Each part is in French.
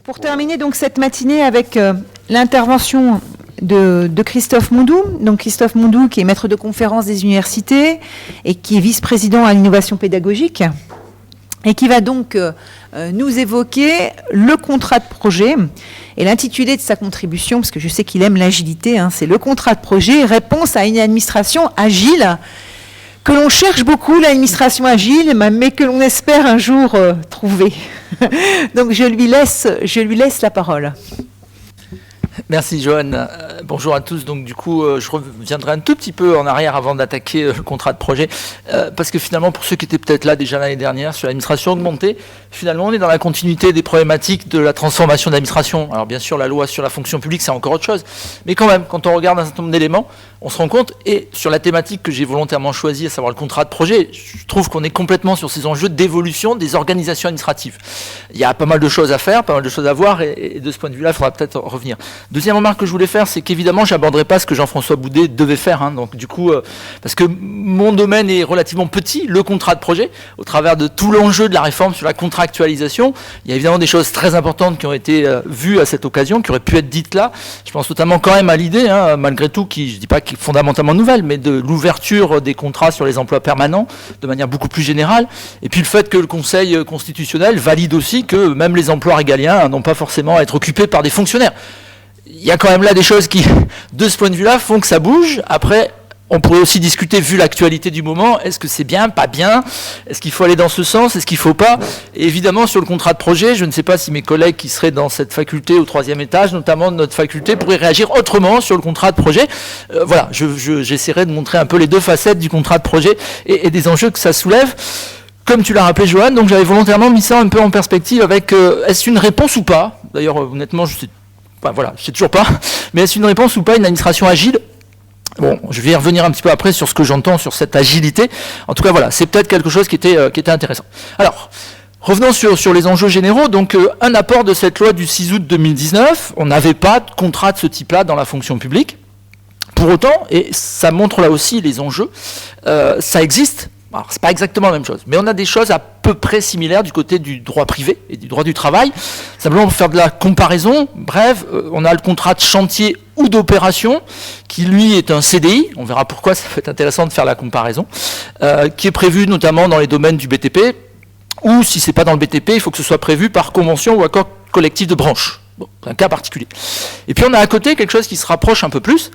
Pour terminer donc cette matinée avec l'intervention de Christophe Mondou. Donc Christophe Mondou qui est maître de conférence des universités et qui est vice-président à l'innovation pédagogique et qui va donc nous évoquer le contrat de projet et l'intitulé de sa contribution, parce que je sais qu'il aime l'agilité, c'est le contrat de projet, réponse à une administration agile que l'on cherche beaucoup, l'administration agile, mais que l'on espère un jour trouver. Donc je lui laisse la parole. Merci Joanne. Bonjour à tous. Donc du coup, je reviendrai un tout petit peu en arrière avant d'attaquer le contrat de projet, parce que finalement, pour ceux qui étaient peut-être là déjà l'année dernière sur l'administration augmentée, finalement, on est dans la continuité des problématiques de la transformation d'administration. Alors bien sûr, la loi sur la fonction publique, c'est encore autre chose, mais quand même, quand on regarde un certain nombre d'éléments, on se rend compte, et sur la thématique que j'ai volontairement choisie, à savoir le contrat de projet, je trouve qu'on est complètement sur ces enjeux d'évolution des organisations administratives. Il y a pas mal de choses à faire, pas mal de choses à voir, et de ce point de vue-là, il faudra peut-être revenir. Deuxième remarque que je voulais faire, c'est qu'évidemment, je n'aborderai pas ce que Jean-François Boudet devait faire. Donc du coup, parce que mon domaine est relativement petit, le contrat de projet, au travers de tout l'enjeu de la réforme sur la contractualisation, il y a évidemment des choses très importantes qui ont été vues à cette occasion, qui auraient pu être dites là. Je pense notamment quand même à l'idée, malgré tout, qui, je ne dis pas qui est fondamentalement nouvelle, mais de l'ouverture des contrats sur les emplois permanents, de manière beaucoup plus générale. Et puis le fait que le Conseil constitutionnel valide aussi que même les emplois régaliens n'ont pas forcément à être occupés par des fonctionnaires. Il y a quand même là des choses qui, de ce point de vue-là, font que ça bouge. Après, on pourrait aussi discuter, vu l'actualité du moment, est-ce que c'est bien, pas bien? Est-ce qu'il faut aller dans ce sens? Est-ce qu'il ne faut pas? Et évidemment, sur le contrat de projet, je ne sais pas si mes collègues qui seraient dans cette faculté au 3e étage, notamment de notre faculté, pourraient réagir autrement sur le contrat de projet. Voilà, j'essaierai de montrer un peu les deux facettes du contrat de projet et des enjeux que ça soulève. Comme tu l'as rappelé, Joanne, donc j'avais volontairement mis ça un peu en perspective avec est-ce une réponse ou pas? D'ailleurs, honnêtement, je sais toujours pas, mais est-ce une réponse ou pas une administration agile? Bon, je vais y revenir un petit peu après sur ce que j'entends sur cette agilité. En tout cas, voilà, c'est peut-être quelque chose qui était intéressant. Alors, revenons sur les enjeux généraux. Donc, un apport de cette loi du 6 août 2019, on n'avait pas de contrat de ce type-là dans la fonction publique. Pour autant, et ça montre là aussi les enjeux, ça existe. Alors, c'est pas exactement la même chose, mais on a des choses à peu près similaires du côté du droit privé et du droit du travail. Simplement pour faire de la comparaison, bref, on a le contrat de chantier ou d'opération, qui lui est un CDI, on verra pourquoi ça peut être intéressant de faire la comparaison, qui est prévu notamment dans les domaines du BTP, ou si c'est pas dans le BTP, il faut que ce soit prévu par convention ou accord collectif de branche. Bon, c'est un cas particulier. Et puis on a à côté quelque chose qui se rapproche un peu plus,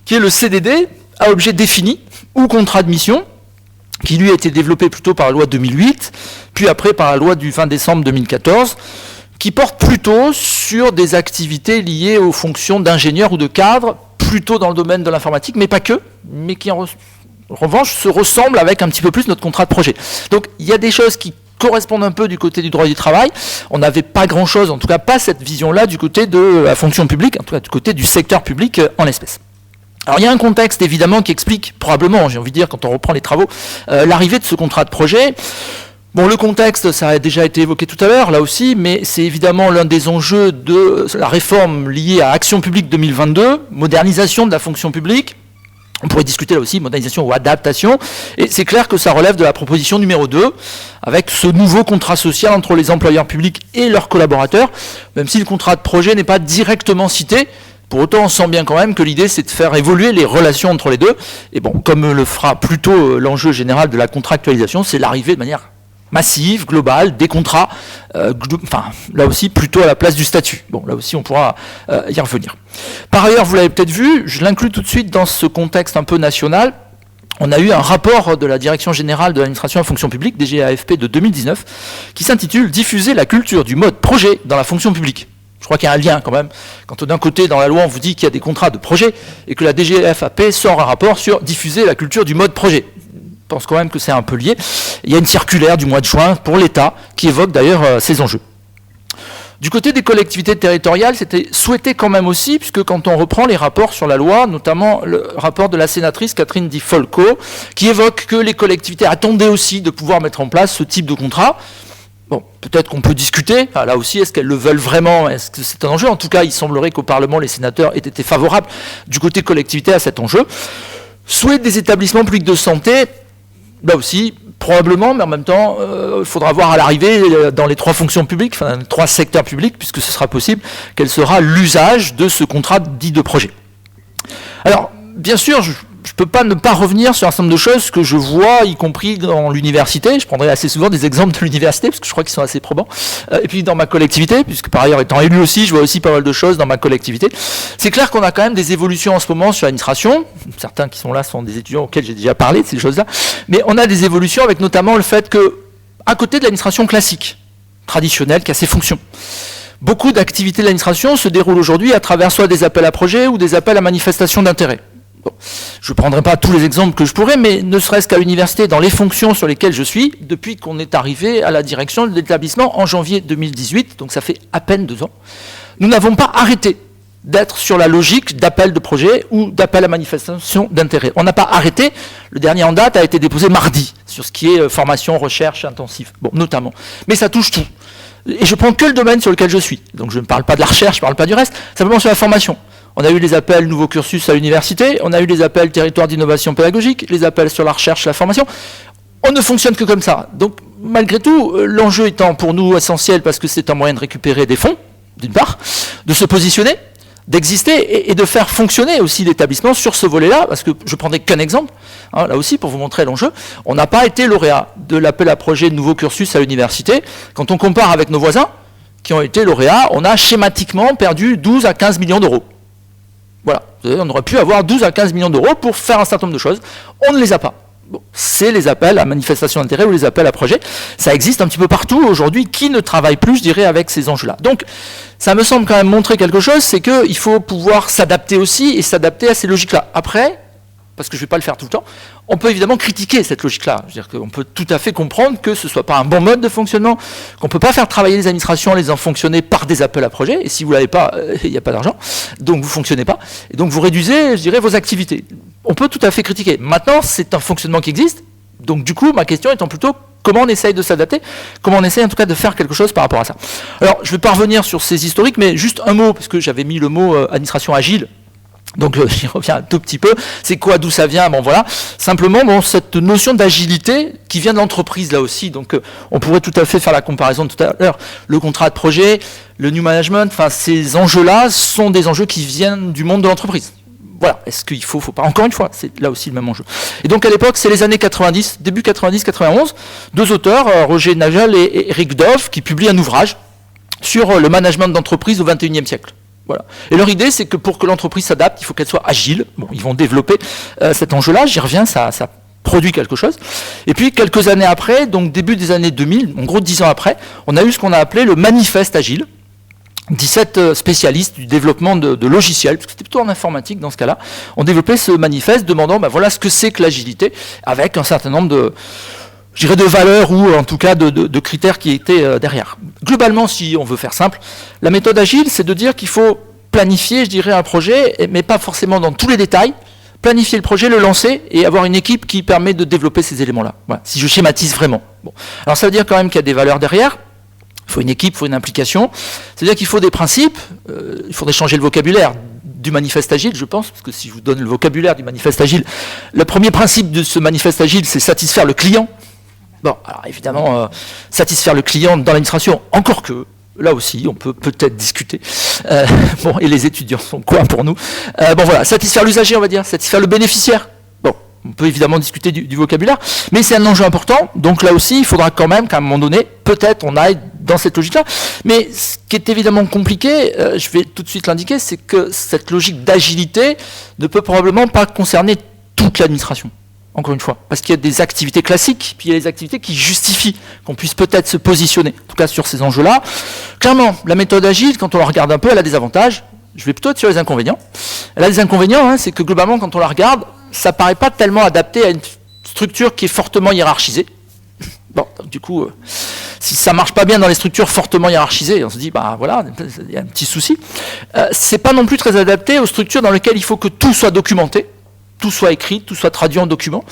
qui est le CDD à objet défini, ou contrat de mission, qui lui a été développé plutôt par la loi 2008, puis après par la loi du 20 décembre 2014, qui porte plutôt sur des activités liées aux fonctions d'ingénieur ou de cadre, plutôt dans le domaine de l'informatique, mais pas que, mais qui en revanche se ressemblent avec un petit peu plus notre contrat de projet. Donc il y a des choses qui correspondent un peu du côté du droit du travail. On n'avait pas grand-chose, en tout cas pas cette vision-là du côté de la fonction publique, en tout cas du côté du secteur public en l'espèce. Alors il y a un contexte évidemment qui explique probablement, j'ai envie de dire quand on reprend les travaux, l'arrivée de ce contrat de projet. Bon, le contexte, ça a déjà été évoqué tout à l'heure, là aussi, mais c'est évidemment l'un des enjeux de la réforme liée à Action publique 2022, modernisation de la fonction publique. On pourrait discuter là aussi modernisation ou adaptation, et c'est clair que ça relève de la proposition numéro 2, avec ce nouveau contrat social entre les employeurs publics et leurs collaborateurs, même si le contrat de projet n'est pas directement cité. Pour autant, on sent bien quand même que l'idée, c'est de faire évoluer les relations entre les deux. Et bon, comme le fera plutôt l'enjeu général de la contractualisation, c'est l'arrivée de manière massive, globale, des contrats, là aussi plutôt à la place du statut. Bon, là aussi, on pourra y revenir. Par ailleurs, vous l'avez peut-être vu, je l'inclus tout de suite dans ce contexte un peu national. On a eu un rapport de la Direction générale de l'administration de la fonction publique, DGAFP de 2019, qui s'intitule « Diffuser la culture du mode projet dans la fonction publique ». Je crois qu'il y a un lien quand même, quand d'un côté dans la loi on vous dit qu'il y a des contrats de projet et que la DGAFP sort un rapport sur diffuser la culture du mode projet. Je pense quand même que c'est un peu lié. Il y a une circulaire du mois de juin pour l'État qui évoque d'ailleurs ces enjeux. Du côté des collectivités territoriales, c'était souhaité quand même aussi, puisque quand on reprend les rapports sur la loi, notamment le rapport de la sénatrice Catherine Di Folco, qui évoque que les collectivités attendaient aussi de pouvoir mettre en place ce type de contrat. Bon, peut-être qu'on peut discuter, là aussi, est-ce qu'elles le veulent vraiment? Est-ce que c'est un enjeu? En tout cas, il semblerait qu'au Parlement, les sénateurs aient été favorables du côté collectivité à cet enjeu. Souhait des établissements publics de santé, là aussi, Probablement, mais en même temps, il faudra voir à l'arrivée, dans les 3 fonctions publiques, enfin, les 3 secteurs publics, puisque ce sera possible, quel sera l'usage de ce contrat dit de projet. Alors, bien sûr, je ne peux pas ne pas revenir sur un certain nombre de choses que je vois, y compris dans l'université. Je prendrai assez souvent des exemples de l'université, parce que je crois qu'ils sont assez probants. Et puis dans ma collectivité, puisque par ailleurs, étant élu aussi, je vois aussi pas mal de choses dans ma collectivité. C'est clair qu'on a quand même des évolutions en ce moment sur l'administration. Certains qui sont là sont des étudiants auxquels j'ai déjà parlé de ces choses-là. Mais on a des évolutions avec notamment le fait que, à côté de l'administration classique, traditionnelle, qui a ses fonctions, beaucoup d'activités de l'administration se déroulent aujourd'hui à travers soit des appels à projets ou des appels à manifestation d'intérêt. Bon, je ne prendrai pas tous les exemples que je pourrais, mais ne serait-ce qu'à l'université, dans les fonctions sur lesquelles je suis, depuis qu'on est arrivé à la direction de l'établissement en janvier 2018, donc ça fait à peine 2 ans, nous n'avons pas arrêté d'être sur la logique d'appel de projet ou d'appel à manifestation d'intérêt. On n'a pas arrêté, le dernier en date a été déposé mardi, sur ce qui est formation, recherche intensive, bon, notamment. Mais ça touche tout. Et je prends que le domaine sur lequel je suis. Donc je ne parle pas de la recherche, je ne parle pas du reste, simplement sur la formation. On a eu les appels nouveaux cursus à l'université, on a eu les appels territoire d'innovation pédagogique, les appels sur la recherche, la formation. On ne fonctionne que comme ça. Donc malgré tout, l'enjeu étant pour nous essentiel parce que c'est un moyen de récupérer des fonds, d'une part, de se positionner, d'exister et de faire fonctionner aussi l'établissement sur ce volet-là, parce que je prendrai qu'un exemple, hein, là aussi pour vous montrer l'enjeu, on n'a pas été lauréat de l'appel à projet de nouveaux cursus à l'université. Quand on compare avec nos voisins qui ont été lauréats, on a schématiquement perdu 12 à 15 millions d'euros. Voilà, on aurait pu avoir 12 à 15 millions d'euros pour faire un certain nombre de choses. On ne les a pas. Bon, c'est les appels à manifestation d'intérêt ou les appels à projet. Ça existe un petit peu partout aujourd'hui. Qui ne travaille plus, je dirais, avec ces enjeux-là. Donc, ça me semble quand même montrer quelque chose, c'est qu'il faut pouvoir s'adapter aussi et s'adapter à ces logiques-là. Après, parce que je ne vais pas le faire tout le temps, on peut évidemment critiquer cette logique-là. C'est-à-dire qu'on peut tout à fait comprendre que ce ne soit pas un bon mode de fonctionnement, qu'on ne peut pas faire travailler les administrations en les en fonctionner par des appels à projets, et si vous ne l'avez pas, il n'y a pas d'argent, donc vous ne fonctionnez pas, et donc vous réduisez, je dirais, vos activités. On peut tout à fait critiquer. Maintenant, c'est un fonctionnement qui existe, donc du coup, ma question étant plutôt comment on essaye de s'adapter, comment on essaye en tout cas de faire quelque chose par rapport à ça. Alors, je ne vais pas revenir sur ces historiques, mais juste un mot, parce que j'avais mis le mot administration agile. Donc j'y reviens un tout petit peu. C'est quoi, d'où ça vient? Bon voilà. Simplement, bon, cette notion d'agilité qui vient de l'entreprise là aussi. Donc on pourrait tout à fait faire la comparaison tout à l'heure. Le contrat de projet, le new management, enfin ces enjeux-là sont des enjeux qui viennent du monde de l'entreprise. Voilà. Est-ce qu'il faut pas? Encore une fois, c'est là aussi le même enjeu. Et donc à l'époque, c'est les années 90, début 90-91, 2 auteurs, Roger Nagel et Eric Dove, qui publient un ouvrage sur le management d'entreprise au XXIe siècle. Voilà. Et leur idée, c'est que pour que l'entreprise s'adapte, il faut qu'elle soit agile. Bon, ils vont développer cet enjeu-là, j'y reviens, ça produit quelque chose. Et puis, quelques années après, donc début des années 2000, en gros 10 ans après, on a eu ce qu'on a appelé le manifeste agile. 17 spécialistes du développement de logiciels, parce que c'était plutôt en informatique dans ce cas-là, ont développé ce manifeste demandant, ben voilà ce que c'est que l'agilité, avec un certain nombre de... je dirais de valeurs ou en tout cas de critères qui étaient derrière. Globalement, si on veut faire simple, la méthode agile, c'est de dire qu'il faut planifier, je dirais, un projet, mais pas forcément dans tous les détails, planifier le projet, le lancer et avoir une équipe qui permet de développer ces éléments-là. Voilà, si je schématise vraiment. Bon. Alors ça veut dire quand même qu'il y a des valeurs derrière. Il faut une équipe, il faut une implication. C'est-à-dire qu'il faut des principes. Il faudrait changer le vocabulaire du manifeste agile, je pense, parce que si je vous donne le vocabulaire du manifeste agile, le premier principe de ce manifeste agile, c'est satisfaire le client. Bon, alors évidemment, satisfaire le client dans l'administration, encore que, là aussi, on peut peut-être discuter. Bon, et les étudiants sont quoi pour nous? Bon voilà, satisfaire l'usager, on va dire, satisfaire le bénéficiaire. Bon, on peut évidemment discuter du vocabulaire, mais c'est un enjeu important, donc là aussi, il faudra quand même qu'à un moment donné, peut-être on aille dans cette logique-là. Mais ce qui est évidemment compliqué, je vais tout de suite l'indiquer, c'est que cette logique d'agilité ne peut probablement pas concerner toute l'administration. Encore une fois, parce qu'il y a des activités classiques, puis il y a des activités qui justifient qu'on puisse peut-être se positionner, en tout cas sur ces enjeux-là. Clairement, la méthode agile, quand on la regarde un peu, elle a des avantages. Je vais plutôt être sur les inconvénients. Elle a des inconvénients, c'est que globalement, quand on la regarde, ça ne paraît pas tellement adapté à une structure qui est fortement hiérarchisée. Bon, donc, du coup, si ça ne marche pas bien dans les structures fortement hiérarchisées, on se dit, bah voilà, il y a un petit souci. C'est pas non plus très adapté aux structures dans lesquelles il faut que tout soit documenté. Tout soit écrit, tout soit traduit en document,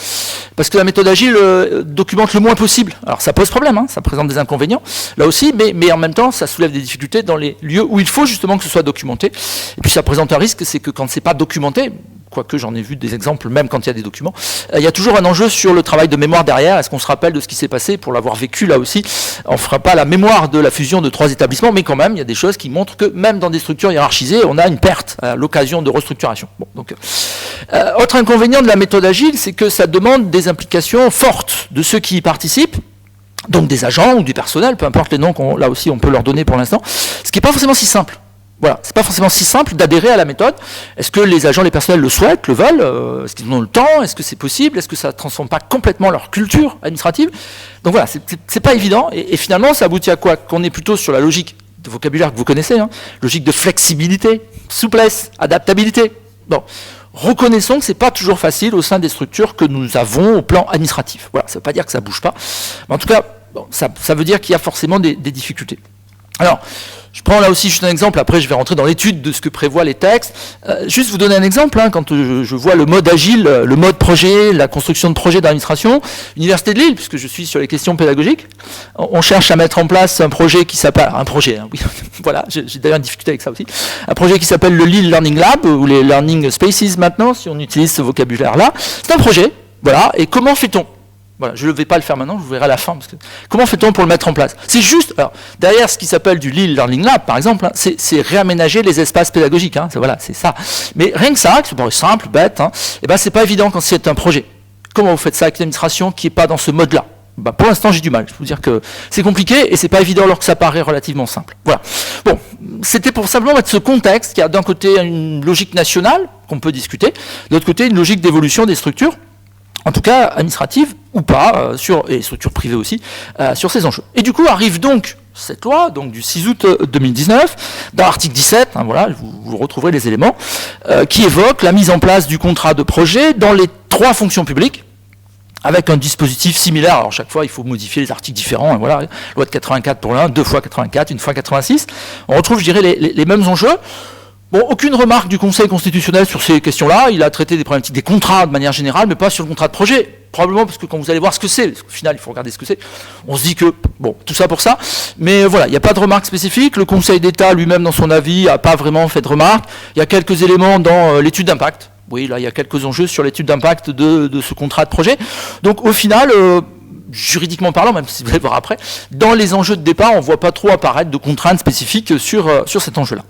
parce que la méthode agile documente le moins possible. Alors ça pose problème, ça présente des inconvénients, là aussi, mais en même temps, ça soulève des difficultés dans les lieux où il faut justement que ce soit documenté. Et puis ça présente un risque, c'est que quand c'est pas documenté, quoique j'en ai vu des exemples, même quand il y a des documents. Il y a toujours un enjeu sur le travail de mémoire derrière. Est-ce qu'on se rappelle de ce qui s'est passé pour l'avoir vécu là aussi? On ne fera pas la mémoire de la fusion de 3 établissements, mais quand même, il y a des choses qui montrent que même dans des structures hiérarchisées, on a une perte à l'occasion de restructuration. Bon, donc, autre inconvénient de la méthode agile, c'est que ça demande des implications fortes de ceux qui y participent, donc des agents ou du personnel, peu importe les noms là aussi on peut leur donner pour l'instant, ce qui n'est pas forcément si simple. Voilà, c'est pas forcément si simple d'adhérer à la méthode. Est-ce que les agents, les personnels le souhaitent, le veulent? Est-ce qu'ils ont le temps? Est-ce que c'est possible? Est-ce que ça ne transforme pas complètement leur culture administrative? Donc voilà, c'est pas évident. Et finalement, ça aboutit à quoi? Qu'on est plutôt sur la logique de vocabulaire que vous connaissez, hein, logique de flexibilité, souplesse, adaptabilité. Bon, reconnaissons que c'est pas toujours facile au sein des structures que nous avons au plan administratif. Voilà, ça ne veut pas dire que ça bouge pas, mais en tout cas, bon, ça veut dire qu'il y a forcément des difficultés. Alors, je prends là aussi juste un exemple, après je vais rentrer dans l'étude de ce que prévoient les textes. Juste vous donner un exemple, hein, quand je vois le mode agile, le mode projet, la construction de projets d'administration, Université de Lille, puisque je suis sur les questions pédagogiques, on cherche à mettre en place un projet qui s'appelle, un projet, hein, oui, voilà, j'ai d'ailleurs une difficulté avec ça aussi, un projet qui s'appelle le Lille Learning Lab, ou les Learning Spaces maintenant, si on utilise ce vocabulaire-là. C'est un projet, voilà, et comment fait-on? Voilà, je ne vais pas le faire maintenant, je vous verrai à la fin. Parce que, comment fait-on pour le mettre en place? C'est juste, alors, derrière ce qui s'appelle du Lille Learning Lab, par exemple, hein, c'est réaménager les espaces pédagogiques. Hein, voilà, c'est ça. Mais rien que ça, c'est simple, bête, hein, et ben, c'est pas évident quand c'est un projet. Comment vous faites ça avec l'administration qui n'est pas dans ce mode-là? Ben, pour l'instant, j'ai du mal. Je peux vous dire que c'est compliqué et c'est pas évident alors que ça paraît relativement simple. Voilà. Bon, c'était pour simplement mettre ce contexte qui a d'un côté une logique nationale qu'on peut discuter, de l'autre côté une logique d'évolution des structures, en tout cas administrative ou pas, et structures privées aussi, sur ces enjeux. Et du coup arrive donc cette loi, donc du 6 août 2019, dans l'article 17, hein, voilà, vous retrouverez les éléments, qui évoque la mise en place du contrat de projet dans les 3 fonctions publiques, avec un dispositif similaire. Alors chaque fois, il faut modifier les articles différents, hein, voilà, loi de 84 pour l'un, 2 fois 84, 1 fois 86. On retrouve, je dirais, les mêmes enjeux. Bon, aucune remarque du Conseil constitutionnel sur ces questions-là. Il a traité des problématiques des contrats de manière générale, mais pas sur le contrat de projet. Probablement parce que quand vous allez voir ce que c'est, parce qu'au final, il faut regarder ce que c'est, on se dit que, bon, tout ça pour ça. Mais voilà, il n'y a pas de remarque spécifique. Le Conseil d'État lui-même, dans son avis, n'a pas vraiment fait de remarque. Il y a quelques éléments dans l'étude d'impact. Oui, là, il y a quelques enjeux sur l'étude d'impact de ce contrat de projet. Donc, au final, juridiquement parlant, même si vous allez voir après, dans les enjeux de départ, on ne voit pas trop apparaître de contraintes spécifiques sur cet enjeu-là.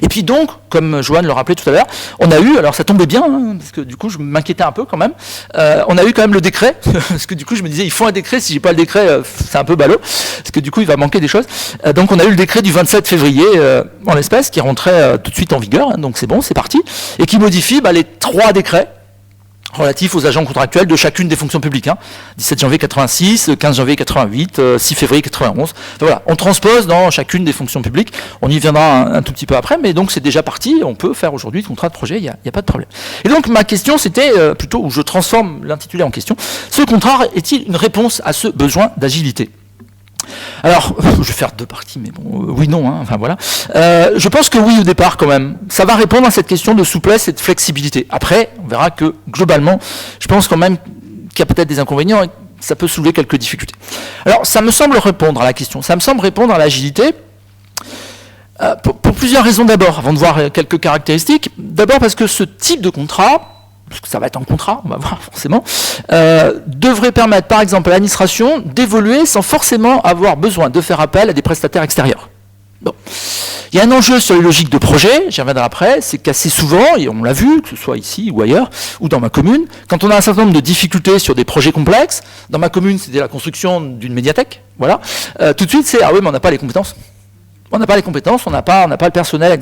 Et puis donc, comme Joanne le rappelait tout à l'heure, on a eu, alors ça tombait bien, hein, parce que du coup je m'inquiétais un peu quand même, on a eu quand même le décret, parce que du coup je me disais, il faut un décret, si j'ai pas le décret, c'est un peu ballot, parce que du coup il va manquer des choses. Donc on a eu le décret du 27 février, en l'espèce, qui rentrait tout de suite en vigueur, hein, donc c'est bon, c'est parti, et qui modifie les 3 décrets relatifs aux agents contractuels de chacune des fonctions publiques. 17 janvier 86, 15 janvier 88, 6 février 91. Voilà, on transpose dans chacune des fonctions publiques. On y viendra un tout petit peu après, mais donc c'est déjà parti. On peut faire aujourd'hui le contrat de projet, il n'y a pas de problème. Et donc ma question, c'était plutôt, où je transforme l'intitulé en question, ce contrat est-il une réponse à ce besoin d'agilité ? Alors, je vais faire 2 parties, mais bon, oui, non, hein, enfin voilà. Je pense que oui, au départ, quand même. Ça va répondre à cette question de souplesse et de flexibilité. Après, on verra que, globalement, je pense quand même qu'il y a peut-être des inconvénients et ça peut soulever quelques difficultés. Alors, ça me semble répondre à la question. Ça me semble répondre à l'agilité pour plusieurs raisons d'abord, avant de voir quelques caractéristiques. D'abord parce que ce type de contrat, parce que ça va être un contrat, on va voir forcément, devrait permettre par exemple à l'administration d'évoluer sans forcément avoir besoin de faire appel à des prestataires extérieurs. Bon. Il y a un enjeu sur les logiques de projet, j'y reviendrai après, c'est qu'assez souvent, et on l'a vu, que ce soit ici ou ailleurs, ou dans ma commune, quand on a un certain nombre de difficultés sur des projets complexes, dans ma commune c'était la construction d'une médiathèque, voilà, tout de suite c'est « ah oui mais on n'a pas les compétences ». On n'a pas les compétences, on n'a pas le personnel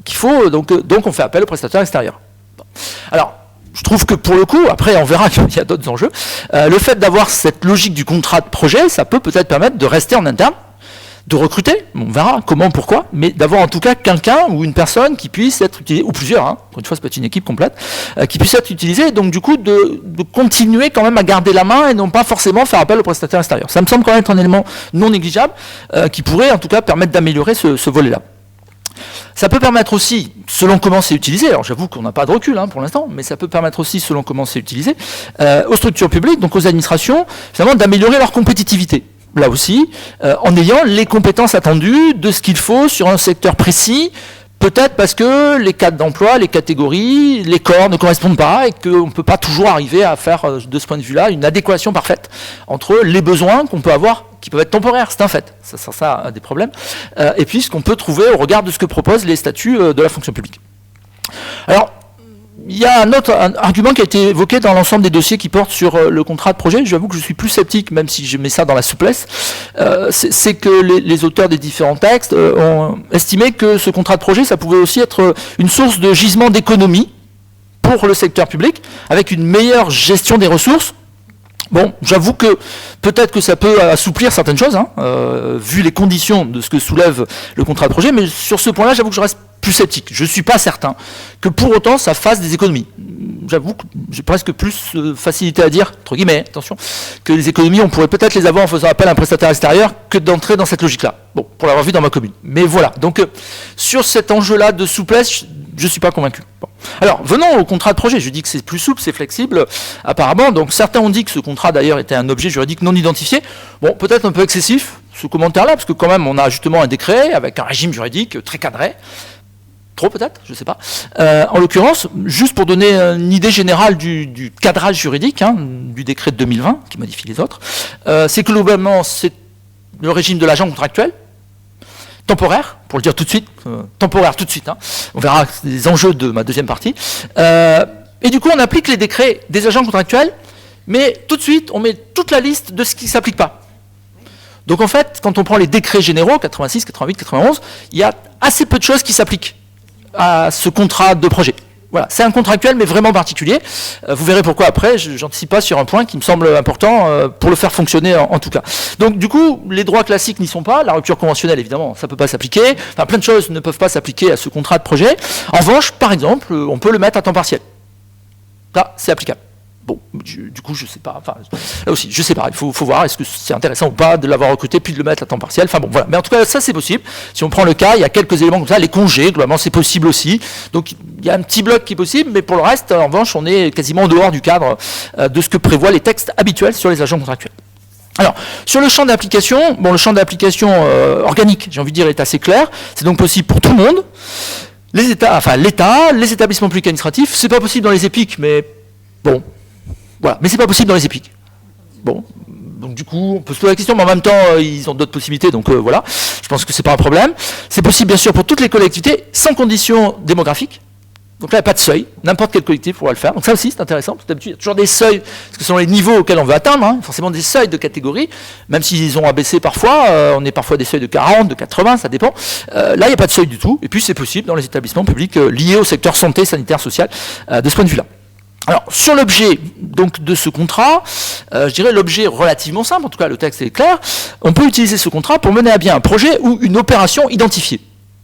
qu'il faut, donc on fait appel aux prestataires extérieurs. Bon. Alors, je trouve que pour le coup, après on verra qu'il y a d'autres enjeux, le fait d'avoir cette logique du contrat de projet, ça peut peut-être permettre de rester en interne, de recruter, on verra comment, pourquoi, mais d'avoir en tout cas quelqu'un ou une personne qui puisse être utilisée, ou plusieurs, hein, encore une fois ça peut être une équipe complète, qui puisse être utilisée, donc du coup de continuer quand même à garder la main et non pas forcément faire appel aux prestataires extérieurs. Ça me semble quand même être un élément non négligeable, qui pourrait en tout cas permettre d'améliorer ce volet-là. Ça peut permettre aussi, selon comment c'est utilisé, alors j'avoue qu'on n'a pas de recul pour l'instant, mais ça peut permettre aussi, selon comment c'est utilisé, aux structures publiques, donc aux administrations, finalement d'améliorer leur compétitivité. Là aussi, en ayant les compétences attendues de ce qu'il faut sur un secteur précis, Peut-être parce que les cadres d'emploi, les catégories, les corps ne correspondent pas et qu'on ne peut pas toujours arriver à faire, de ce point de vue-là, une adéquation parfaite entre les besoins qu'on peut avoir, qui peuvent être temporaires, c'est un fait, ça a des problèmes, et puis ce qu'on peut trouver au regard de ce que proposent les statuts de la fonction publique. Alors, il y a un autre argument qui a été évoqué dans l'ensemble des dossiers qui portent sur le contrat de projet. J'avoue que je suis plus sceptique, même si je mets ça dans la souplesse. C'est que les auteurs des différents textes ont estimé que ce contrat de projet, ça pouvait aussi être une source de gisement d'économie pour le secteur public, avec une meilleure gestion des ressources. Bon, j'avoue que peut-être que ça peut assouplir certaines choses, vu les conditions de ce que soulève le contrat de projet, mais sur ce point-là, j'avoue que je reste plus sceptique. Je ne suis pas certain que pour autant ça fasse des économies. J'avoue que j'ai presque plus facilité à dire, entre guillemets, attention, que les économies, on pourrait peut-être les avoir en faisant appel à un prestataire extérieur que d'entrer dans cette logique-là. Bon, pour l'avoir vu dans ma commune. Mais voilà, donc sur cet enjeu-là de souplesse, je ne suis pas convaincu. Bon. Alors, venons au contrat de projet. Je dis que c'est plus souple, c'est flexible, apparemment. Donc, certains ont dit que ce contrat, d'ailleurs, était un objet juridique non identifié. Bon, peut-être un peu excessif, ce commentaire-là, parce que quand même, on a justement un décret avec un régime juridique très cadré. Trop peut-être, je ne sais pas. En l'occurrence, juste pour donner une idée générale du cadrage juridique, du décret de 2020, qui modifie les autres, c'est que globalement, c'est le régime de l'agent contractuel, temporaire, pour le dire tout de suite, temporaire tout de suite, on verra les enjeux de ma deuxième partie, et du coup on applique les décrets des agents contractuels, mais tout de suite on met toute la liste de ce qui ne s'applique pas. Donc en fait, quand on prend les décrets généraux, 86, 88, 91, il y a assez peu de choses qui s'appliquent à ce contrat de projet. Voilà, c'est un contractuel, mais vraiment particulier. Vous verrez pourquoi après, je n'anticipe pas sur un point qui me semble important pour le faire fonctionner en tout cas. Donc du coup, les droits classiques n'y sont pas. La rupture conventionnelle, évidemment, ça ne peut pas s'appliquer. Enfin, plein de choses ne peuvent pas s'appliquer à ce contrat de projet. En revanche, par exemple, on peut le mettre à temps partiel. Ça, c'est applicable. Bon, du coup, je ne sais pas. Enfin, là aussi, je ne sais pas. Il faut voir, est-ce que c'est intéressant ou pas de l'avoir recruté puis de le mettre à temps partiel. Enfin bon, voilà. Mais en tout cas, ça, c'est possible. Si on prend le cas, il y a quelques éléments comme ça. Les congés, globalement, c'est possible aussi. Donc, il y a un petit bloc qui est possible, mais pour le reste, en revanche, on est quasiment en dehors du cadre de ce que prévoient les textes habituels sur les agents contractuels. Alors, sur le champ d'application, bon, le champ d'application organique, j'ai envie de dire, est assez clair. C'est donc possible pour tout le monde. Les États, enfin l'État, les établissements publics administratifs, c'est pas possible dans les EPIC, mais bon. Voilà, mais c'est pas possible dans les EPIC. Bon, donc du coup, on peut se poser la question, mais en même temps, ils ont d'autres possibilités, donc voilà. Je pense que c'est pas un problème. C'est possible, bien sûr, pour toutes les collectivités, sans condition démographique. Donc là, il n'y a pas de seuil. N'importe quelle collectivité pourra le faire. Donc ça aussi, c'est intéressant. Parce que d'habitude, il y a toujours des seuils, parce que ce sont les niveaux auxquels on veut atteindre, forcément des seuils de catégorie, même s'ils ont abaissé parfois. On est parfois des seuils de 40, de 80, ça dépend. Là, il n'y a pas de seuil du tout. Et puis, c'est possible dans les établissements publics liés au secteur santé, sanitaire, social, de ce point de vue-là. Alors, sur l'objet donc de ce contrat, je dirais l'objet relativement simple, en tout cas le texte est clair, on peut utiliser ce contrat pour mener à bien un projet ou une opération identifiée.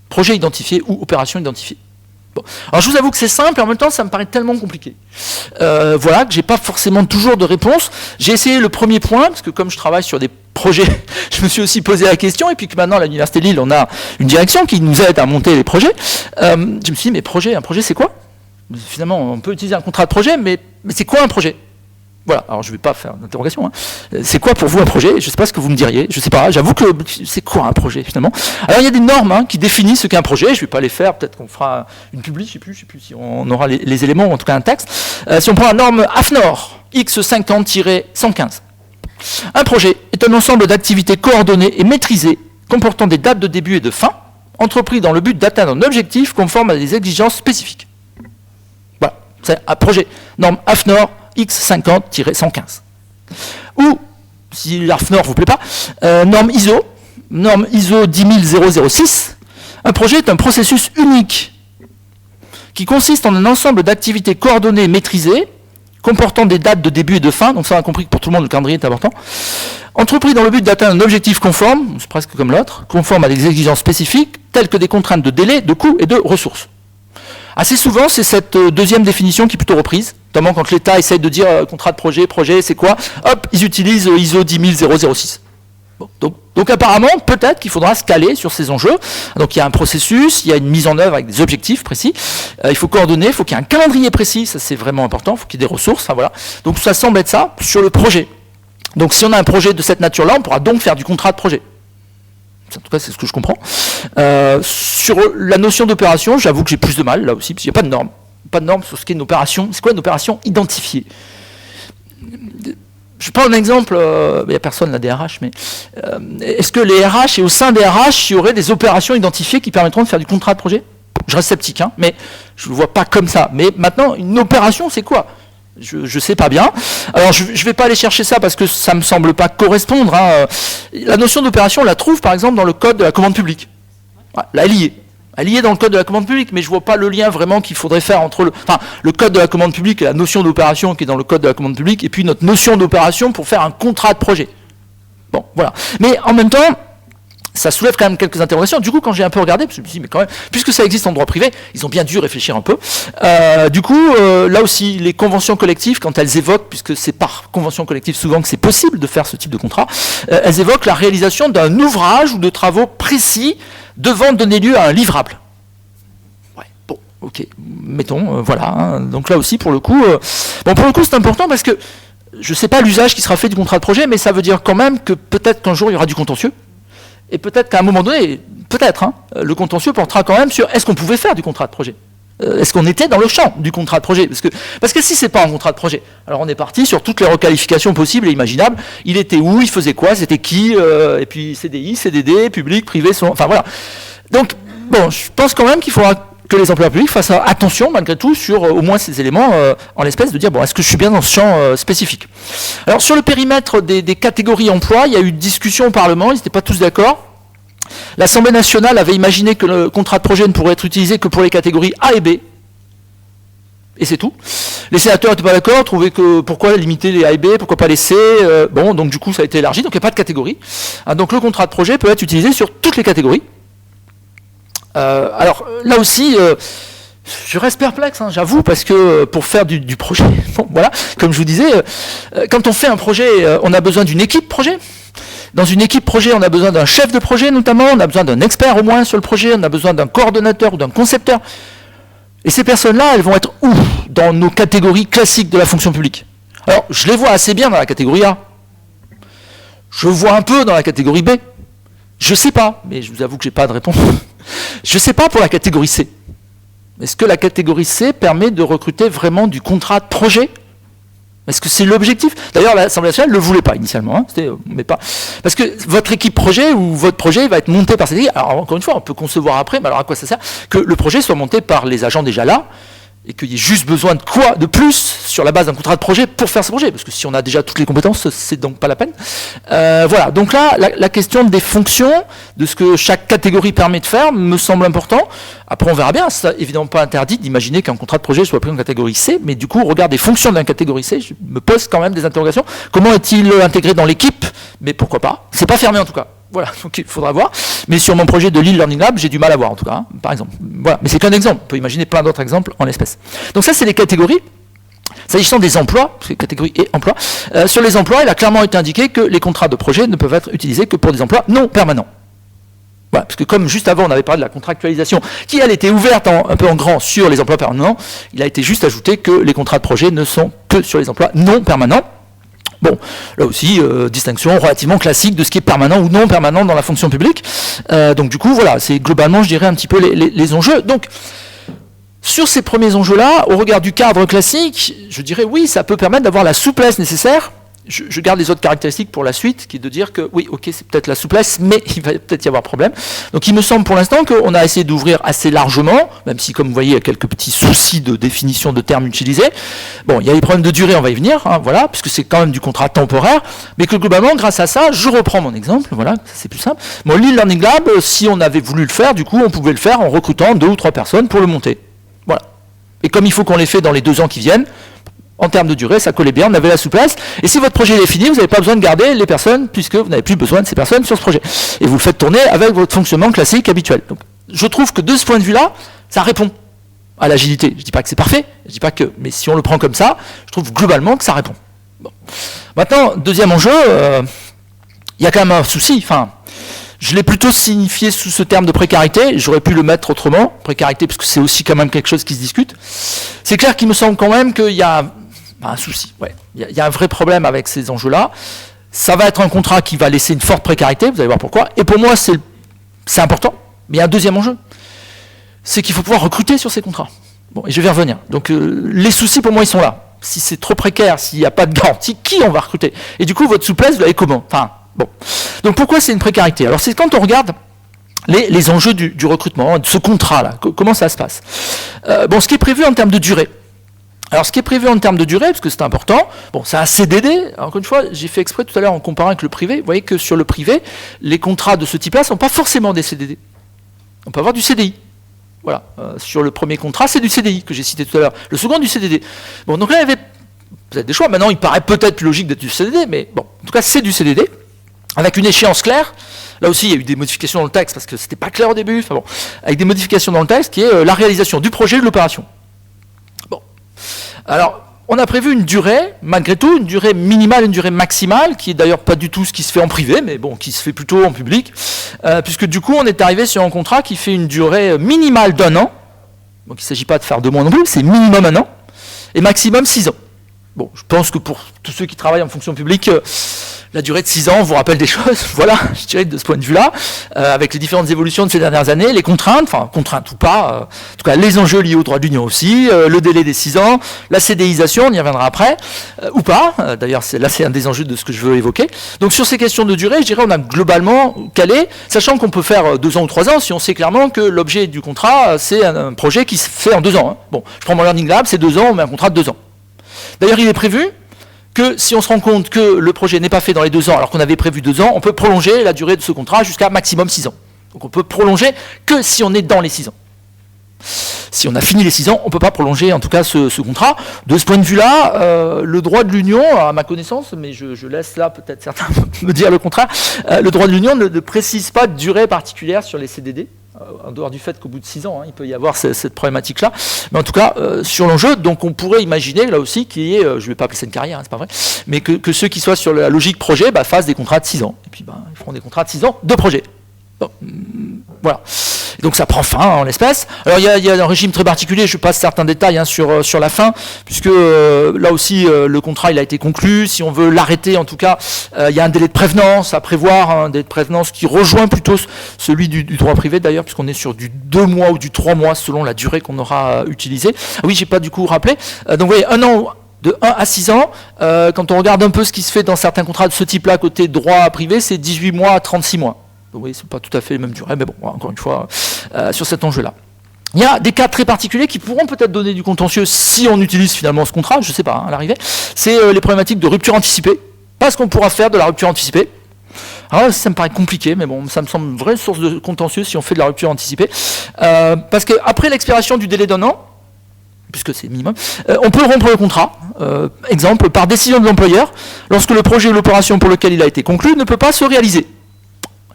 Projet identifié ou opération identifiée. Bon. Alors je vous avoue que c'est simple et en même temps ça me paraît tellement compliqué. Voilà, que j'ai pas forcément toujours de réponse. J'ai essayé le premier point, parce que comme je travaille sur des projets, je me suis aussi posé la question, et puis que maintenant à l'Université de Lille, on a une direction qui nous aide à monter les projets. Je me suis dit, mais un projet c'est quoi ? Finalement, on peut utiliser un contrat de projet, mais c'est quoi un projet ? Voilà, alors je ne vais pas faire d'interrogation. C'est quoi pour vous un projet ? Je ne sais pas ce que vous me diriez, je ne sais pas, j'avoue que c'est quoi un projet finalement ? Alors il y a des normes qui définissent ce qu'est un projet, je ne vais pas les sais qu'on fera une publi, je ne sais plus si on aura les éléments, ou en tout cas un texte. Si on prend la norme AFNOR, X50-115, un projet est un ensemble d'activités coordonnées et maîtrisées, comportant des dates de début et de fin, entrepris dans le but d'atteindre un objectif conforme à des exigences spécifiques. Voilà, c'est un projet. Norme AFNOR, X50-115. Ou, si l'AFNOR ne vous plaît pas, norme ISO 10006. Un projet est un processus unique qui consiste en un ensemble d'activités coordonnées et maîtrisées, comportant des dates de début et de fin, donc ça on a compris que pour tout le monde le calendrier est important, entrepris dans le but d'atteindre un objectif conforme, c'est presque comme l'autre, conforme à des exigences spécifiques, telles que des contraintes de délai, de coûts et de ressources. Assez souvent, c'est cette deuxième définition qui est plutôt reprise, notamment quand l'État essaye de dire contrat de projet c'est quoi ? Hop, ils utilisent ISO 10006. Bon, donc apparemment, peut-être qu'il faudra se caler sur ces enjeux. Donc il y a un processus, il y a une mise en œuvre avec des objectifs précis, il faut coordonner, il faut qu'il y ait un calendrier précis, ça c'est vraiment important, il faut qu'il y ait des ressources, enfin, voilà. Donc ça semble être ça sur le projet. Donc si on a un projet de cette nature-là, on pourra donc faire du contrat de projet. En tout cas, c'est ce que je comprends. Sur la notion d'opération, j'avoue que j'ai plus de mal, là aussi, parce qu'il n'y a pas de norme. Pas de norme sur ce qu'est une opération. C'est quoi une opération identifiée? Je prends un exemple, il n'y a personne là des RH, mais est-ce que les RH et au sein des RH, il y aurait des opérations identifiées qui permettront de faire du contrat de projet? Je reste sceptique, hein, mais je ne le vois pas comme ça. Mais maintenant, une opération, c'est quoi? Je ne sais pas bien. Alors, je ne vais pas aller chercher ça parce que ça ne me semble pas correspondre. Hein. La notion d'opération, on la trouve par exemple dans le code de la commande publique. Ouais, là, elle y est. Elle y est dans le code de la commande publique, mais je ne vois pas le lien vraiment qu'il faudrait faire entre le code de la commande publique et la notion d'opération qui est dans le code de la commande publique, et puis notre notion d'opération pour faire un contrat de projet. Bon, voilà. Mais en même temps, ça soulève quand même quelques interrogations. Du coup, quand j'ai un peu regardé, je me suis dit, mais quand même, puisque ça existe en droit privé, ils ont bien dû réfléchir un peu. Du coup, là aussi, les conventions collectives, quand elles évoquent, puisque c'est par convention collective souvent que c'est possible de faire ce type de contrat, elles évoquent la réalisation d'un ouvrage ou de travaux précis devant donner lieu à un livrable. Ouais, bon, ok, mettons, voilà. Hein. Donc là aussi, pour le coup, c'est important parce que je ne sais pas l'usage qui sera fait du contrat de projet, mais ça veut dire quand même que peut-être qu'un jour il y aura du contentieux. Et peut-être qu'à un moment donné, le contentieux portera quand même sur est-ce qu'on pouvait faire du contrat de projet? Est-ce qu'on était dans le champ du contrat de projet? Parce que si c'est pas un contrat de projet, alors on est parti sur toutes les requalifications possibles et imaginables. Il était où? Il faisait quoi? C'était qui? Et puis CDI, CDD, public, privé, enfin voilà. Donc, bon, je pense quand même qu'il faudra que les employeurs publics fassent attention malgré tout sur au moins ces éléments en l'espèce de dire, bon, est-ce que je suis bien dans ce champ spécifique? Alors sur le périmètre des catégories emploi, il y a eu discussion au Parlement, ils n'étaient pas tous d'accord. L'Assemblée nationale avait imaginé que le contrat de projet ne pourrait être utilisé que pour les catégories A et B. Et c'est tout. Les sénateurs n'étaient pas d'accord, trouvaient que pourquoi limiter les A et B, pourquoi pas les C. Bon, donc du coup ça a été élargi, donc il n'y a pas de catégorie. Donc le contrat de projet peut être utilisé sur toutes les catégories. Alors là aussi, je reste perplexe, hein, j'avoue, parce que pour faire du projet, bon, voilà, comme je vous disais, quand on fait un projet, on a besoin d'une équipe projet. Dans une équipe projet, on a besoin d'un chef de projet notamment, on a besoin d'un expert au moins sur le projet, on a besoin d'un coordonnateur ou d'un concepteur. Et ces personnes-là, elles vont être où dans nos catégories classiques de la fonction publique? Alors, je les vois assez bien dans la catégorie A. Je vois un peu dans la catégorie B. Je sais pas, mais je vous avoue que j'ai pas de réponse. Je sais pas pour la catégorie C. Est-ce que la catégorie C permet de recruter vraiment du contrat de projet? Est-ce que c'est l'objectif? D'ailleurs, l'Assemblée nationale ne le voulait pas initialement. Hein, mais pas. Parce que votre équipe projet ou votre projet va être monté par cette équipe. Alors, encore une fois, on peut concevoir après, mais alors à quoi ça sert? Que le projet soit monté par les agents déjà là, et qu'il y ait juste besoin de quoi de plus sur la base d'un contrat de projet pour faire ce projet? Parce que si on a déjà toutes les compétences, c'est donc pas la peine. Voilà, donc là, la question des fonctions, de ce que chaque catégorie permet de faire, me semble important. Après, on verra bien, c'est évidemment pas interdit d'imaginer qu'un contrat de projet soit pris en catégorie C, mais du coup, au regard des fonctions d'une catégorie C, je me pose quand même des interrogations. Comment est-il intégré dans l'équipe? Mais pourquoi pas? C'est pas fermé en tout cas. Voilà, donc il faudra voir. Mais sur mon projet de Lille Learning Lab, j'ai du mal à voir en tout cas, hein, par exemple. Voilà, mais c'est qu'un exemple. On peut imaginer plein d'autres exemples en l'espèce. Donc ça, c'est les catégories. S'agissant des emplois, c'est catégorie et emploi, sur les emplois, il a clairement été indiqué que les contrats de projet ne peuvent être utilisés que pour des emplois non permanents. Voilà, parce que comme juste avant, on avait parlé de la contractualisation, qui elle était ouverte un peu en grand sur les emplois permanents, il a été juste ajouté que les contrats de projet ne sont que sur les emplois non permanents. Bon, là aussi, distinction relativement classique de ce qui est permanent ou non permanent dans la fonction publique. Donc du coup, voilà, c'est globalement, je dirais, un petit peu les enjeux. Donc, sur ces premiers enjeux-là, au regard du cadre classique, je dirais oui, ça peut permettre d'avoir la souplesse nécessaire. Je garde les autres caractéristiques pour la suite, qui est de dire que oui, ok, c'est peut-être la souplesse, mais il va peut-être y avoir problème. Donc il me semble pour l'instant qu'on a essayé d'ouvrir assez largement, même si, comme vous voyez, il y a quelques petits soucis de définition de termes utilisés. Bon, il y a les problèmes de durée, on va y venir, hein, voilà, puisque c'est quand même du contrat temporaire, mais que globalement, grâce à ça, je reprends mon exemple, voilà, c'est plus simple. Mon Lille Learning Lab, si on avait voulu le faire, du coup, on pouvait le faire en recrutant 2 ou 3 personnes pour le monter. Voilà. Et comme il faut qu'on les fait dans les 2 ans qui viennent, en termes de durée, ça collait bien, on avait la souplesse. Et si votre projet est fini, vous n'avez pas besoin de garder les personnes, puisque vous n'avez plus besoin de ces personnes sur ce projet. Et vous le faites tourner avec votre fonctionnement classique, habituel. Donc, je trouve que de ce point de vue-là, ça répond à l'agilité. Je ne dis pas que c'est parfait, je dis pas que, mais si on le prend comme ça, je trouve globalement que ça répond. Bon. Maintenant, deuxième enjeu, il y a quand même un souci. Enfin, je l'ai plutôt signifié sous ce terme de précarité, j'aurais pu le mettre autrement, précarité, parce que c'est aussi quand même quelque chose qui se discute. C'est clair qu'il me semble quand même qu'il y a un souci, ouais. Il y a un vrai problème avec ces enjeux-là. Ça va être un contrat qui va laisser une forte précarité, vous allez voir pourquoi. Et pour moi, c'est important. Mais il y a un deuxième enjeu, c'est qu'il faut pouvoir recruter sur ces contrats. Bon, et je vais y revenir. Donc les soucis pour moi ils sont là. Si c'est trop précaire, s'il n'y a pas de garantie, qui on va recruter? Et du coup votre souplesse, vous l'avez comment? Enfin, bon. Donc pourquoi c'est une précarité? Alors c'est quand on regarde les enjeux du recrutement, de ce contrat-là, comment ça se passe. Bon, ce qui est prévu en termes de durée. Alors, ce qui est prévu en termes de durée, parce que c'est important, bon, c'est un CDD. Alors, encore une fois, j'ai fait exprès tout à l'heure en comparant avec le privé. Vous voyez que sur le privé, les contrats de ce type-là ne sont pas forcément des CDD. On peut avoir du CDI. Voilà. Sur le premier contrat, c'est du CDI que j'ai cité tout à l'heure. Le second, du CDD. Bon, donc là, il y avait peut-être des choix. Maintenant, il paraît peut-être plus logique d'être du CDD, mais bon, en tout cas, c'est du CDD, avec une échéance claire. Là aussi, il y a eu des modifications dans le texte, parce que c'était pas clair au début. Enfin bon, avec des modifications dans le texte, qui est la réalisation du projet de l'opération. Bon. Alors, on a prévu une durée, malgré tout, une durée minimale, une durée maximale, qui est d'ailleurs pas du tout ce qui se fait en privé, mais bon, qui se fait plutôt en public, puisque du coup, on est arrivé sur un contrat qui fait une durée minimale d'1 an, donc il ne s'agit pas de faire 2 mois non plus, c'est minimum 1 an, et maximum 6 ans. Bon, je pense que pour tous ceux qui travaillent en fonction publique, la durée de 6 ans vous rappelle des choses, voilà, je dirais de ce point de vue-là, avec les différentes évolutions de ces dernières années, les contraintes, enfin contraintes ou pas, en tout cas les enjeux liés au droit de l'Union aussi, le délai des 6 ans, la CDIsation, on y reviendra après, ou pas, d'ailleurs là c'est un des enjeux de ce que je veux évoquer. Donc sur ces questions de durée, je dirais on a globalement calé, sachant qu'on peut faire 2 ans ou 3 ans, si on sait clairement que l'objet du contrat, c'est un projet qui se fait en 2 ans. Hein. Bon, je prends mon Learning Lab, c'est 2 ans, on met un contrat de 2 ans. D'ailleurs, il est prévu que si on se rend compte que le projet n'est pas fait dans les 2 ans, alors qu'on avait prévu 2 ans, on peut prolonger la durée de ce contrat jusqu'à maximum 6 ans. Donc on peut prolonger que si on est dans les 6 ans. Si on a fini les 6 ans, on ne peut pas prolonger en tout cas ce contrat. De ce point de vue-là, le droit de l'Union, à ma connaissance, mais je laisse là peut-être certains me dire le contraire, le droit de l'Union ne précise pas de durée particulière sur les CDD. En dehors du fait qu'au bout de 6 ans, il peut y avoir cette problématique-là. Mais en tout cas, sur l'enjeu, donc on pourrait imaginer, là aussi, qu'il y ait, je ne vais pas appeler ça une carrière, c'est pas vrai, mais que ceux qui soient sur la logique projet fassent des contrats de 6 ans. Et puis, ils feront des contrats de 6 ans de projet. Bon, voilà. Donc ça prend fin en l'espèce. Alors il y a un régime très particulier, je passe certains détails sur la fin, puisque là aussi le contrat il a été conclu. Si on veut l'arrêter, en tout cas, il y a un délai de prévenance à prévoir, un délai de prévenance qui rejoint plutôt celui du droit privé d'ailleurs, puisqu'on est sur du 2 mois ou du 3 mois selon la durée qu'on aura utilisée. Ah oui, j'ai pas du coup rappelé. Donc vous voyez, 1 an. De 1 à 6 ans, quand on regarde un peu ce qui se fait dans certains contrats de ce type-là côté droit privé, c'est 18 mois à 36 mois. Donc, vous voyez, ce n'est pas tout à fait les mêmes durées, mais bon, encore une fois, sur cet enjeu-là. Il y a des cas très particuliers qui pourront peut-être donner du contentieux si on utilise finalement ce contrat, je ne sais pas, à l'arrivée. C'est les problématiques de rupture anticipée, parce qu'on pourra faire de la rupture anticipée. Alors ça me paraît compliqué, mais bon, ça me semble une vraie source de contentieux si on fait de la rupture anticipée. Parce qu'après l'expiration du délai d'1 an, puisque c'est minimum, on peut rompre le contrat. Exemple, par décision de l'employeur, lorsque le projet ou l'opération pour lequel il a été conclu ne peut pas se réaliser.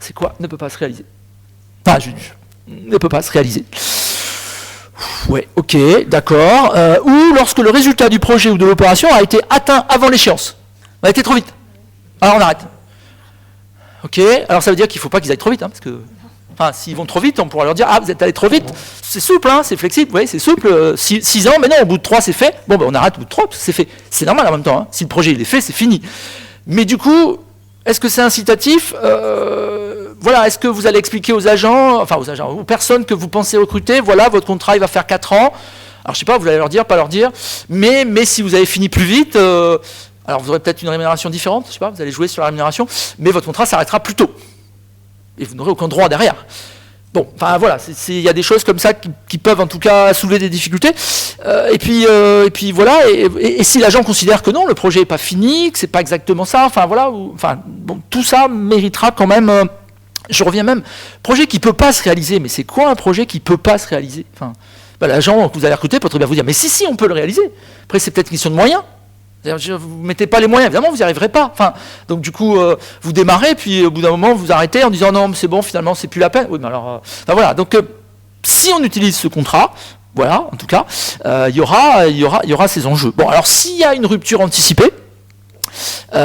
C'est quoi? Ne peut pas se réaliser. Enfin, ne peut pas se réaliser. Ouais, ok, d'accord. Ou lorsque le résultat du projet ou de l'opération a été atteint avant l'échéance. On a été trop vite. Alors on arrête. Ok, alors ça veut dire qu'il ne faut pas qu'ils aillent trop vite, parce que... Enfin, s'ils vont trop vite, on pourra leur dire « Ah, vous êtes allé trop vite ». C'est souple, c'est flexible, vous voyez, c'est souple. 6 ans, mais non, au bout de 3, c'est fait. Bon, on arrête au bout de 3, parce que c'est fait. C'est normal en même temps. Si le projet il est fait, c'est fini. Mais du coup, est-ce que c'est incitatif? Voilà, est-ce que vous allez expliquer aux agents, aux personnes que vous pensez recruter, voilà, votre contrat, il va faire 4 ans. Alors, je sais pas, vous allez leur dire, pas leur dire. Mais si vous avez fini plus vite, alors vous aurez peut-être une rémunération différente, je sais pas, vous allez jouer sur la rémunération, mais votre contrat s'arrêtera plus tôt. Et vous n'aurez aucun droit derrière. Bon, enfin voilà, il y a des choses comme ça qui peuvent en tout cas soulever des difficultés. Et puis voilà, et si l'agent considère que non, le projet n'est pas fini, que c'est pas exactement ça, enfin voilà, bon, tout ça méritera quand même. Je reviens même, projet qui peut pas se réaliser, mais c'est quoi un projet qui peut pas se réaliser? Enfin, l'agent que vous allez recruter peut très bien vous dire, mais si, on peut le réaliser. Après, c'est peut-être une question de moyens. Vous ne mettez pas les moyens, évidemment, vous n'y arriverez pas. Donc du coup, vous démarrez, puis au bout d'un moment, vous arrêtez en disant non, c'est bon, finalement, c'est plus la peine. Oui, mais alors, voilà. Donc, si on utilise ce contrat, voilà, en tout cas, il y aura ces enjeux. Bon, alors s'il y a une rupture anticipée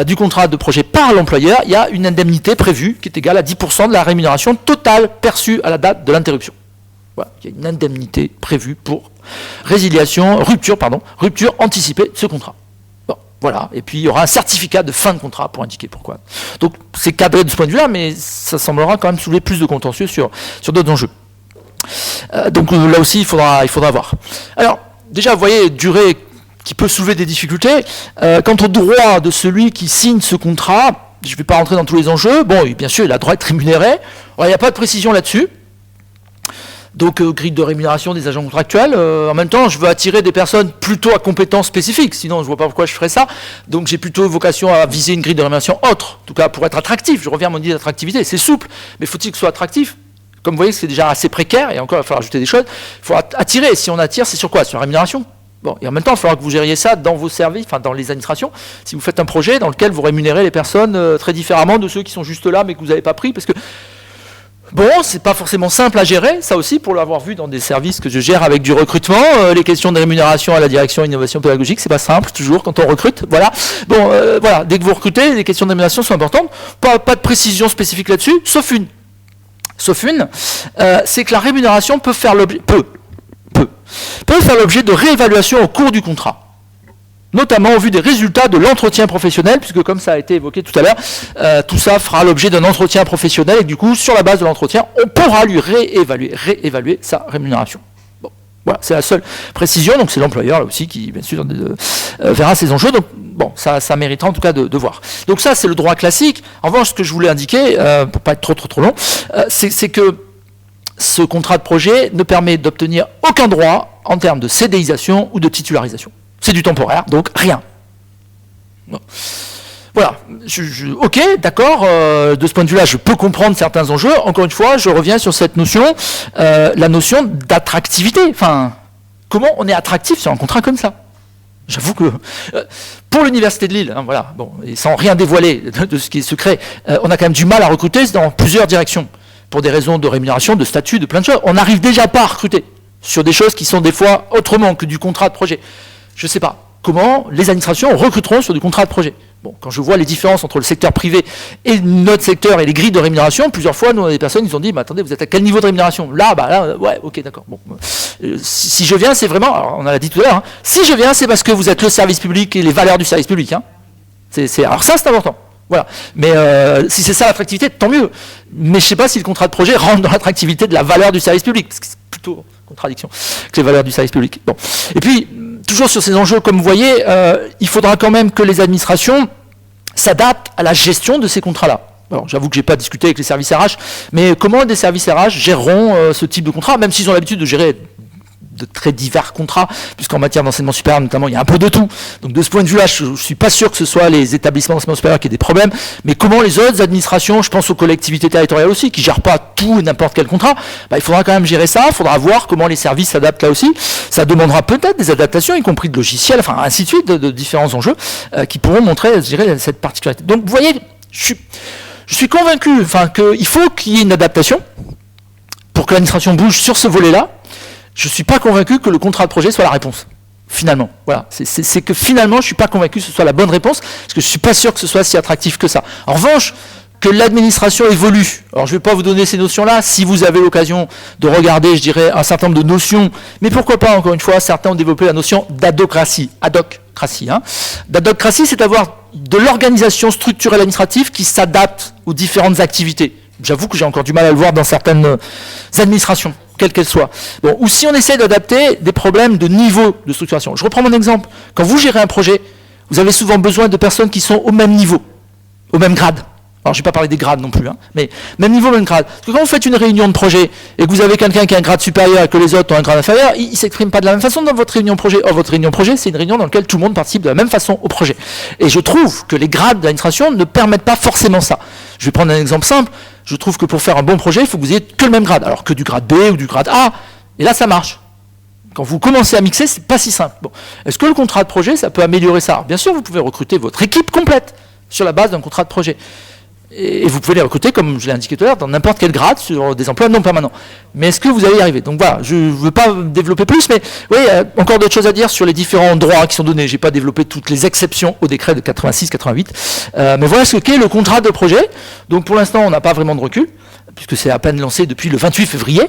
du contrat de projet par l'employeur, il y a une indemnité prévue qui est égale à 10% de la rémunération totale perçue à la date de l'interruption. Voilà, il y a une indemnité prévue pour rupture anticipée de ce contrat. Voilà, et puis il y aura un certificat de fin de contrat pour indiquer pourquoi. Donc c'est cadré de ce point de vue-là, mais ça semblera quand même soulever plus de contentieux sur d'autres enjeux. Donc là aussi, il faudra voir. Alors, déjà, vous voyez, durée qui peut soulever des difficultés. Quant au droit de celui qui signe ce contrat, je ne vais pas rentrer dans tous les enjeux. Bon, bien sûr, il a le droit d'être rémunéré. Alors, il n'y a pas de précision là-dessus. Donc, grille de rémunération des agents contractuels. En même temps, je veux attirer des personnes plutôt à compétences spécifiques. Sinon, je ne vois pas pourquoi je ferais ça. Donc, j'ai plutôt vocation à viser une grille de rémunération autre. En tout cas, pour être attractif. Je reviens à mon idée d'attractivité. C'est souple, mais faut-il que ce soit attractif ? Comme vous voyez, c'est déjà assez précaire, et encore, il va falloir ajouter des choses. Il faut attirer. Si on attire, c'est sur quoi ? Sur la rémunération. Bon, et en même temps, il va falloir que vous gériez ça dans vos services, enfin dans les administrations. Si vous faites un projet dans lequel vous rémunérez les personnes très différemment de ceux qui sont juste là, mais que vous n'avez pas pris, parce que bon, c'est pas forcément simple à gérer, ça aussi, pour l'avoir vu dans des services que je gère avec du recrutement. Les questions de rémunération à la direction innovation pédagogique, c'est pas simple, toujours, quand on recrute. Voilà. Bon, voilà, dès que vous recrutez, les questions de rémunération sont importantes. Pas de précision spécifique là-dessus, sauf une, c'est que la rémunération peut faire l'objet de réévaluation au cours du contrat, notamment au vu des résultats de l'entretien professionnel, puisque comme ça a été évoqué tout à l'heure, tout ça fera l'objet d'un entretien professionnel, et du coup, sur la base de l'entretien, on pourra lui réévaluer sa rémunération. Bon, voilà, c'est la seule précision, donc c'est l'employeur là aussi qui, bien sûr, verra ces enjeux, donc bon, ça méritera en tout cas de voir. Donc ça, c'est le droit classique. En revanche, ce que je voulais indiquer, pour pas être trop long, c'est que ce contrat de projet ne permet d'obtenir aucun droit en termes de CDIsation ou de titularisation. C'est du temporaire, donc rien. Bon. Voilà. Ok, d'accord. De ce point de vue-là, je peux comprendre certains enjeux. Encore une fois, je reviens sur cette notion, la notion d'attractivité. Enfin, comment on est attractif sur un contrat comme ça ? J'avoue que pour l'université de Lille, hein, voilà, bon, et sans rien dévoiler de ce qui est secret, on a quand même du mal à recruter dans plusieurs directions. Pour des raisons de rémunération, de statut, de plein de choses. On n'arrive déjà pas à recruter sur des choses qui sont des fois autrement que du contrat de projet. Je ne sais pas comment les administrations recruteront sur du contrat de projet. Bon, quand je vois les différences entre le secteur privé et notre secteur et les grilles de rémunération, plusieurs fois, nous, on a des personnes qui ont dit, mais attendez, vous êtes à quel niveau de rémunération ? Là, ouais, ok, d'accord. Bon, si je viens, c'est vraiment, alors on l'a dit tout à l'heure, hein, si je viens, c'est parce que vous êtes le service public et les valeurs du service public. Hein. Alors ça, c'est important. Voilà. Mais si c'est ça l'attractivité, tant mieux. Mais je ne sais pas si le contrat de projet rentre dans l'attractivité de la valeur du service public, parce que c'est plutôt en contradiction que les valeurs du service public. Bon. Et puis, toujours sur ces enjeux, comme vous voyez, il faudra quand même que les administrations s'adaptent à la gestion de ces contrats-là. Alors, j'avoue que je n'ai pas discuté avec les services RH, mais comment des services RH géreront ce type de contrat, même s'ils ont l'habitude de gérer de très divers contrats, puisqu'en matière d'enseignement supérieur, notamment, il y a un peu de tout. Donc, de ce point de vue-là, je ne suis pas sûr que ce soit les établissements d'enseignement supérieur qui aient des problèmes, mais comment les autres administrations, je pense aux collectivités territoriales aussi, qui ne gèrent pas tout et n'importe quel contrat, il faudra quand même gérer ça, il faudra voir comment les services s'adaptent là aussi. Ça demandera peut-être des adaptations, y compris de logiciels, enfin, ainsi de suite, de différents enjeux, qui pourront montrer, je dirais, cette particularité. Donc, vous voyez, je suis convaincu, qu'il faut qu'il y ait une adaptation pour que l'administration bouge sur ce volet-là. Je ne suis pas convaincu que le contrat de projet soit la réponse, finalement. Voilà. C'est que finalement, je ne suis pas convaincu que ce soit la bonne réponse, parce que je ne suis pas sûr que ce soit si attractif que ça. En revanche, que l'administration évolue. Alors, je ne vais pas vous donner ces notions-là. Si vous avez l'occasion de regarder, je dirais, un certain nombre de notions, mais pourquoi pas, encore une fois, certains ont développé la notion d'adocratie. Adocratie, hein. D'adocratie, c'est d'avoir de l'organisation structurelle administrative qui s'adapte aux différentes activités. J'avoue que j'ai encore du mal à le voir dans certaines administrations, quelles qu'elles soient. Bon, ou si on essaie d'adapter des problèmes de niveau de structuration. Je reprends mon exemple. Quand vous gérez un projet, vous avez souvent besoin de personnes qui sont au même niveau, au même grade. Alors, je ne vais pas parler des grades non plus, hein, mais même niveau, même grade. Parce que quand vous faites une réunion de projet et que vous avez quelqu'un qui a un grade supérieur et que les autres ont un grade inférieur, il ne s'exprime pas de la même façon dans votre réunion projet. Or, votre réunion projet, c'est une réunion dans laquelle tout le monde participe de la même façon au projet. Et je trouve que les grades de l'administration ne permettent pas forcément ça. Je vais prendre un exemple simple. Je trouve que pour faire un bon projet, il faut que vous ayez que le même grade, alors que du grade B ou du grade A. Et là, ça marche. Quand vous commencez à mixer, c'est pas si simple. Bon. Est-ce que le contrat de projet, ça peut améliorer ça ? Alors, bien sûr, vous pouvez recruter votre équipe complète sur la base d'un contrat de projet. Et vous pouvez les recruter, comme je l'ai indiqué tout à l'heure, dans n'importe quel grade, sur des emplois non permanents. Mais est-ce que vous allez y arriver ? Donc voilà, je ne veux pas développer plus, mais oui, encore d'autres choses à dire sur les différents droits qui sont donnés. Je n'ai pas développé toutes les exceptions au décret de 86-88. Mais voilà ce qu'est le contrat de projet. Donc pour l'instant, on n'a pas vraiment de recul. puisque c'est à peine lancé depuis le 28 février.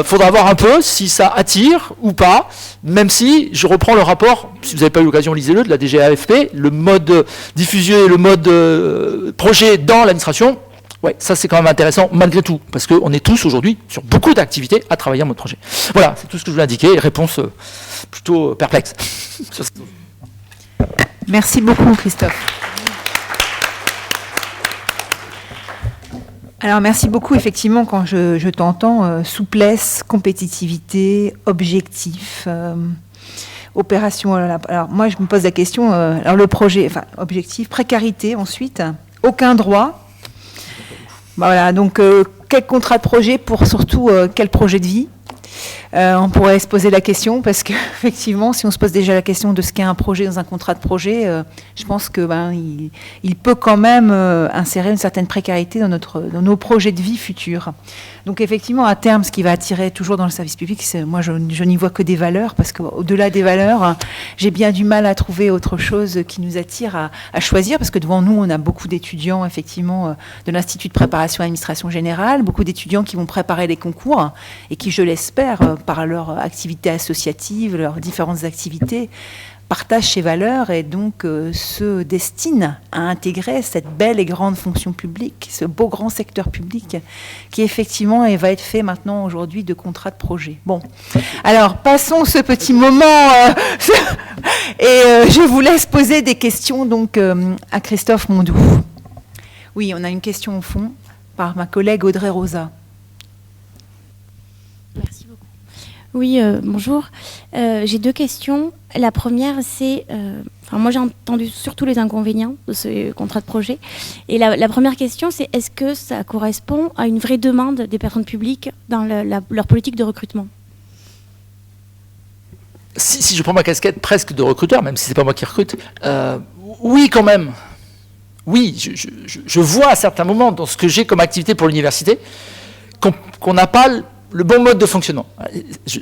Faudra voir un peu si ça attire ou pas, même si je reprends le rapport, si vous n'avez pas eu l'occasion, lisez-le, de la DGAFP, le mode diffusion et le mode projet dans l'administration. Ouais, ça c'est quand même intéressant malgré tout, parce qu'on est tous aujourd'hui sur beaucoup d'activités à travailler en mode projet. Voilà, c'est tout ce que je voulais indiquer. Réponse plutôt perplexe. Merci beaucoup, Christophe. Alors, merci beaucoup. Effectivement, quand je t'entends, souplesse, compétitivité, objectif, opération. Alors, moi, je me pose la question, alors le projet, enfin, objectif, précarité, ensuite, aucun droit. Voilà, donc quel contrat de projet pour surtout quel projet de vie? On pourrait se poser la question parce qu'effectivement, si on se pose déjà la question de ce qu'est un projet dans un contrat de projet, je pense que il peut quand même insérer une certaine précarité dans nos projets de vie futurs. Donc effectivement, à terme, ce qui va attirer toujours dans le service public, moi je n'y vois que des valeurs, parce qu'au-delà des valeurs, j'ai bien du mal à trouver autre chose qui nous attire à choisir, parce que devant nous, on a beaucoup d'étudiants, effectivement, de l'Institut de préparation à l'administration générale, beaucoup d'étudiants qui vont préparer les concours et qui, je l'espère, par leur activité associative, leurs différentes activités, partagent ces valeurs et donc se destinent à intégrer cette belle et grande fonction publique, ce beau grand secteur public qui effectivement va être fait maintenant aujourd'hui de contrats de projet. Bon, alors passons ce petit moment et je vous laisse poser des questions donc à Christophe Mondou. Oui, on a une question au fond par ma collègue Audrey Rosa. Merci beaucoup. Oui, bonjour. J'ai deux questions. La première, c'est... moi, j'ai entendu surtout les inconvénients de ce contrat de projet. Et la première question, c'est est-ce que ça correspond à une vraie demande des personnes publiques dans leur politique de recrutement? Si je prends ma casquette presque de recruteur, même si c'est pas moi qui recrute, oui quand même. Oui, je vois à certains moments dans ce que j'ai comme activité pour l'université qu'on n'a pas le bon mode de fonctionnement.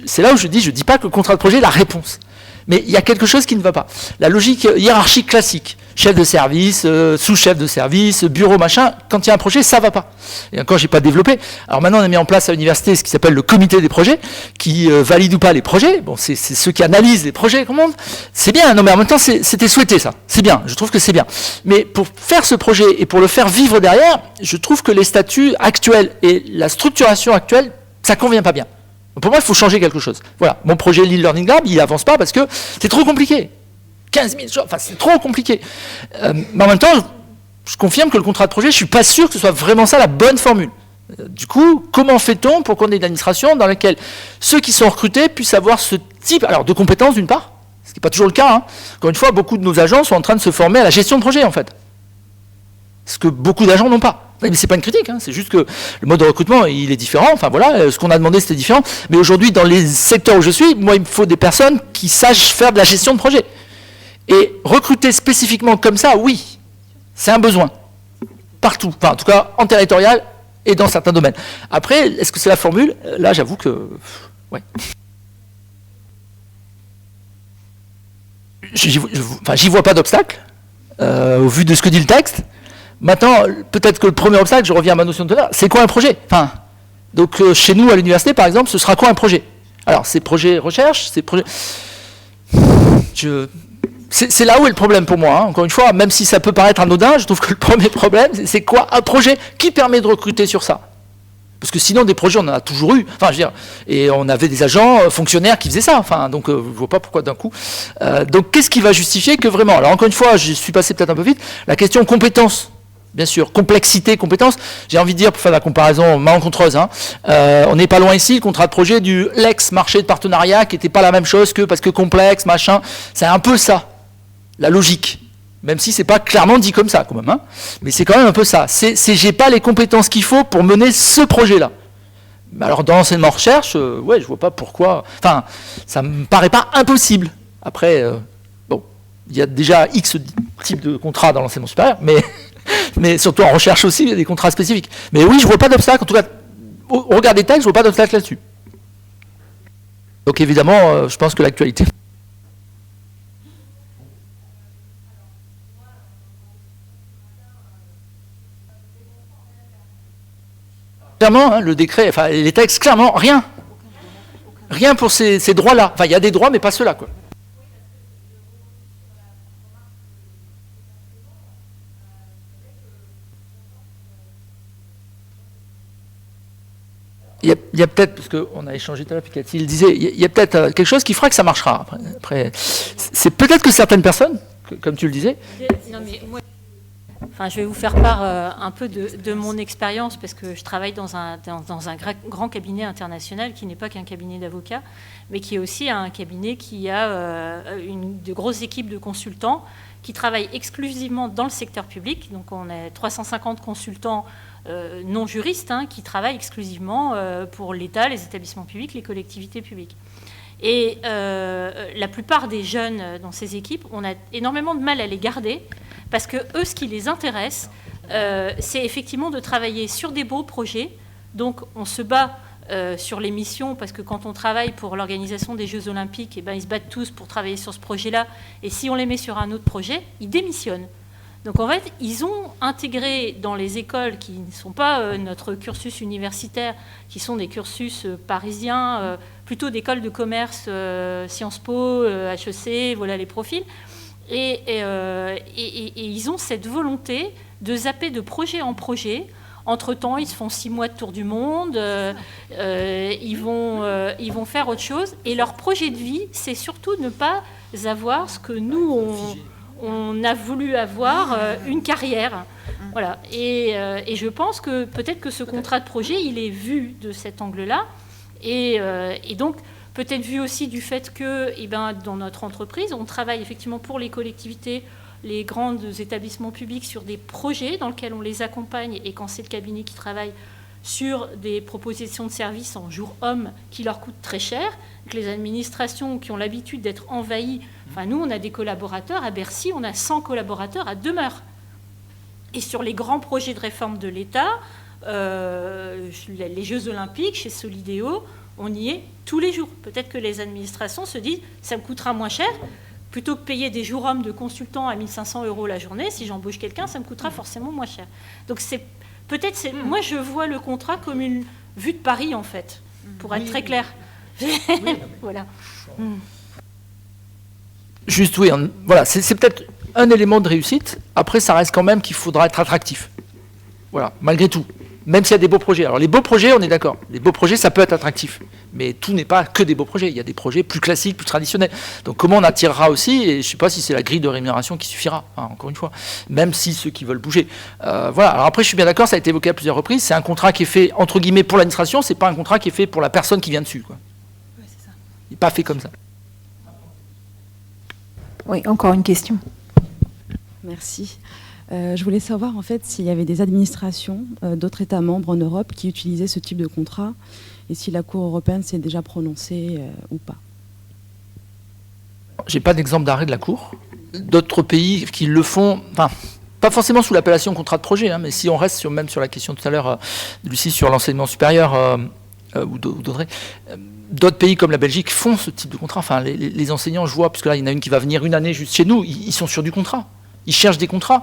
C'est là où je dis pas que le contrat de projet est la réponse. Mais il y a quelque chose qui ne va pas. La logique hiérarchique classique, chef de service, sous-chef de service, bureau, machin, quand il y a un projet, ça ne va pas. Et encore, je n'ai pas développé. Alors maintenant, on a mis en place à l'université ce qui s'appelle le comité des projets, qui valide ou pas les projets. Bon, c'est ceux qui analysent les projets, comment on dit. C'est bien, non mais en même temps, c'était souhaité ça. C'est bien, je trouve que c'est bien. Mais pour faire ce projet et pour le faire vivre derrière, je trouve que les statuts actuels et la structuration actuelle, ça ne convient pas bien. Pour moi, il faut changer quelque chose. Voilà, mon projet Lille Learning Lab, il avance pas parce que c'est trop compliqué. 15 000 jours, enfin c'est trop compliqué. Mais en même temps, je confirme que le contrat de projet, je suis pas sûr que ce soit vraiment ça la bonne formule. Du coup, comment fait-on pour qu'on ait une administration dans laquelle ceux qui sont recrutés puissent avoir ce type de compétences d'une part, ce qui n'est pas toujours le cas. Hein. Encore une fois, beaucoup de nos agents sont en train de se former à la gestion de projet en fait. Ce que beaucoup d'agents n'ont pas. Mais c'est pas une critique, hein, c'est juste que le mode de recrutement, il est différent. Enfin voilà, ce qu'on a demandé, c'était différent. Mais aujourd'hui, dans les secteurs où je suis, moi, il me faut des personnes qui sachent faire de la gestion de projet. Et recruter spécifiquement comme ça, oui, c'est un besoin. Partout. Enfin, en tout cas, en territorial et dans certains domaines. Après, est-ce que c'est la formule? Là, j'avoue que... Ouais. J'y vois pas d'obstacle, au vu de ce que dit le texte. Maintenant, peut-être que le premier obstacle, je reviens à ma notion de tout à l'heure, c'est quoi un projet? Donc chez nous, à l'université, par exemple, ce sera quoi un projet? Alors, c'est projet recherche, c'est projet... C'est là où est le problème pour moi. Hein. Encore une fois, même si ça peut paraître anodin, je trouve que le premier problème, c'est quoi un projet qui permet de recruter sur ça? Parce que sinon, des projets, on en a toujours eu. Enfin, je veux dire, et on avait des agents fonctionnaires qui faisaient ça. Enfin, donc, je ne vois pas pourquoi d'un coup. Donc, qu'est-ce qui va justifier que vraiment... Alors, encore une fois, je suis passé peut-être un peu vite. La question compétence. Bien sûr, complexité, compétence. J'ai envie de dire, pour faire la comparaison malencontreuse, hein, on n'est pas loin ici, le contrat de projet du l'ex-marché de partenariat qui n'était pas la même chose que parce que complexe, machin. C'est un peu ça, la logique. Même si c'est pas clairement dit comme ça, quand même. Hein. Mais c'est quand même un peu ça. J'ai pas les compétences qu'il faut pour mener ce projet-là. Alors, dans l'enseignement recherche, ouais, je vois pas pourquoi. Enfin, ça me paraît pas impossible. Après, bon, il y a déjà X types de contrats dans l'enseignement supérieur, mais surtout en recherche aussi, il y a des contrats spécifiques. Mais oui, je ne vois pas d'obstacle. En tout cas, au regard des textes, je ne vois pas d'obstacle là-dessus. Donc évidemment, je pense que l'actualité... Clairement, hein, le décret, enfin les textes, clairement, rien. Rien pour ces droits-là. Enfin, il y a des droits, mais pas ceux-là, quoi. Il y a peut-être, parce qu'on a échangé tout à l'heure, puis Cathy le disait, il y a peut-être quelque chose qui fera que ça marchera. Après, c'est peut-être que certaines personnes, comme tu le disais... Non, mais moi, enfin, je vais vous faire part un peu de mon expérience, parce que je travaille dans un grand cabinet international qui n'est pas qu'un cabinet d'avocats, mais qui est aussi un cabinet qui a de grosses équipes de consultants qui travaillent exclusivement dans le secteur public. Donc on a 350 consultants non juristes qui travaillent exclusivement pour l'État, les établissements publics, les collectivités publiques. Et la plupart des jeunes dans ces équipes, on a énormément de mal à les garder parce que eux, ce qui les intéresse, c'est effectivement de travailler sur des beaux projets. Donc on se bat sur les missions parce que quand on travaille pour l'organisation des Jeux Olympiques, ils se battent tous pour travailler sur ce projet-là. Et si on les met sur un autre projet, ils démissionnent. Donc en fait, ils ont intégré dans les écoles qui ne sont pas notre cursus universitaire, qui sont des cursus parisiens, plutôt d'écoles de commerce, Sciences Po, HEC, voilà les profils. Et ils ont cette volonté de zapper de projet en projet. Entre-temps, ils se font 6 mois de tour du monde, ils vont faire autre chose. Et leur projet de vie, c'est surtout ne pas avoir ce que nous, on a voulu avoir, une carrière. Voilà. Et je pense que peut-être que ce contrat de projet, il est vu de cet angle-là. Et donc, peut-être vu aussi du fait que dans notre entreprise, on travaille effectivement pour les collectivités, les grands établissements publics sur des projets dans lesquels on les accompagne et quand c'est le cabinet qui travaille sur des propositions de services en jour homme qui leur coûtent très cher, que les administrations qui ont l'habitude d'être envahies, enfin nous on a des collaborateurs à Bercy, on a 100 collaborateurs à demeure. Et sur les grands projets de réforme de l'État, les Jeux Olympiques chez Solideo, on y est tous les jours. Peut-être que les administrations se disent ça me coûtera moins cher. Plutôt que payer des jours hommes de consultants à 1 500 € la journée, si j'embauche quelqu'un, ça me coûtera forcément moins cher. Donc moi je vois le contrat comme une vue de Paris en fait, pour être très clair. Voilà. Juste oui, voilà, c'est peut-être un élément de réussite. Après, ça reste quand même qu'il faudra être attractif. Voilà, malgré tout. Même s'il y a des beaux projets. Alors les beaux projets, on est d'accord. Les beaux projets, ça peut être attractif. Mais tout n'est pas que des beaux projets. Il y a des projets plus classiques, plus traditionnels. Donc comment on attirera aussi, et je ne sais pas si c'est la grille de rémunération qui suffira, encore une fois, même si ceux qui veulent bouger. Voilà. Alors après, je suis bien d'accord, ça a été évoqué à plusieurs reprises. C'est un contrat qui est fait, entre guillemets, pour l'administration. Ce n'est pas un contrat qui est fait pour la personne qui vient dessus, quoi. Ouais, c'est ça. Il n'est pas fait comme ça. Oui, encore une question. Merci. Je voulais savoir en fait s'il y avait des administrations d'autres États membres en Europe qui utilisaient ce type de contrat et si la Cour européenne s'est déjà prononcée ou pas. J'ai pas d'exemple d'arrêt de la Cour. D'autres pays qui le font, enfin, pas forcément sous l'appellation contrat de projet, mais si on reste même sur la question tout à l'heure, Lucie, sur l'enseignement supérieur ou d'autres. D'autres pays comme la Belgique font ce type de contrat. Enfin, les enseignants, je vois, parce que là, il y en a une qui va venir une année juste chez nous, ils sont sur du contrat. Ils cherchent des contrats.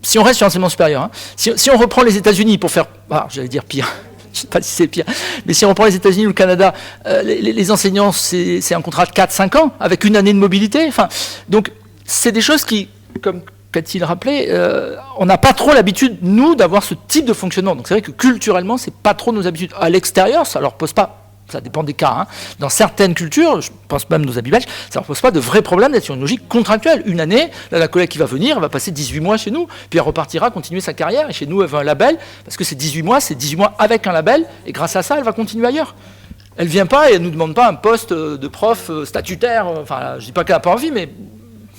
Si on reste sur l'enseignement supérieur, si on reprend les États-Unis pour faire... j'allais dire pire. Je ne sais pas si c'est pire. Mais si on reprend les États-Unis ou le Canada, les enseignants, c'est un contrat de 4-5 ans, avec une année de mobilité. Enfin, donc, c'est des choses qui, comme Cathy le rappelait, on n'a pas trop l'habitude, nous, d'avoir ce type de fonctionnement. Donc c'est vrai que culturellement, ce n'est pas trop nos habitudes. À l'extérieur, ça ne leur pose pas... Ça dépend des cas. Dans certaines cultures, je pense même nos amis belges, ça ne leur pose pas de vrais problèmes d'être sur une logique contractuelle. Une année, là, la collègue qui va venir, elle va passer 18 mois chez nous, puis elle repartira continuer sa carrière. Et chez nous, elle veut un label, parce que c'est 18 mois avec un label, et grâce à ça, elle va continuer ailleurs. Elle ne vient pas et elle ne nous demande pas un poste de prof statutaire. Enfin, je ne dis pas qu'elle n'a pas envie, mais...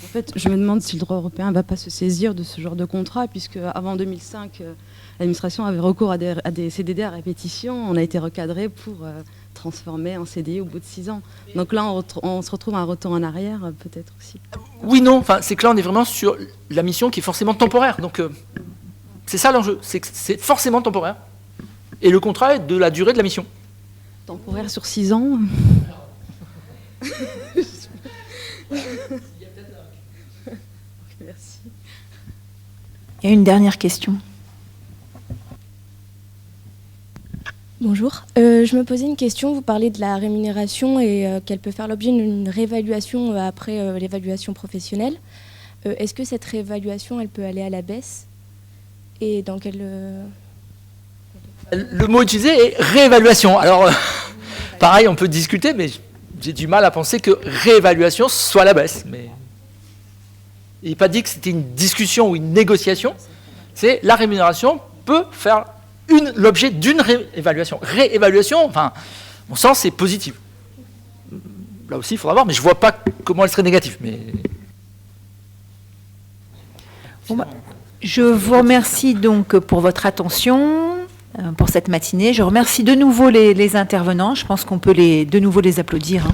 En fait, je me demande si le droit européen ne va pas se saisir de ce genre de contrat, puisque avant 2005, l'administration avait recours à des CDD à répétition. On a été recadré pour... transformé en CDI au bout de 6 ans. Donc là, on se retrouve à un retour en arrière, peut-être aussi. Oui, non. Enfin, c'est que là, on est vraiment sur la mission qui est forcément temporaire. Donc, c'est ça l'enjeu. C'est forcément temporaire. Et le contrat est de la durée de la mission. Temporaire sur 6 ans. Merci. Il y a une dernière question. Bonjour. Je me posais une question. Vous parlez de la rémunération et qu'elle peut faire l'objet d'une réévaluation après l'évaluation professionnelle. Est-ce que cette réévaluation, elle peut aller à la baisse? Et dans quel... Le mot utilisé est réévaluation. Alors, pareil, on peut discuter, mais j'ai du mal à penser que réévaluation soit à la baisse. Mais il n'est pas dit que c'était une discussion ou une négociation. C'est la rémunération peut faire l'objet d'une réévaluation. Réévaluation, enfin, mon sens, c'est positif. Là aussi, il faudra voir, mais je ne vois pas comment elle serait négative. Mais... Bon, je vous remercie donc pour votre attention, pour cette matinée. Je remercie de nouveau les intervenants. Je pense qu'on peut de nouveau les applaudir.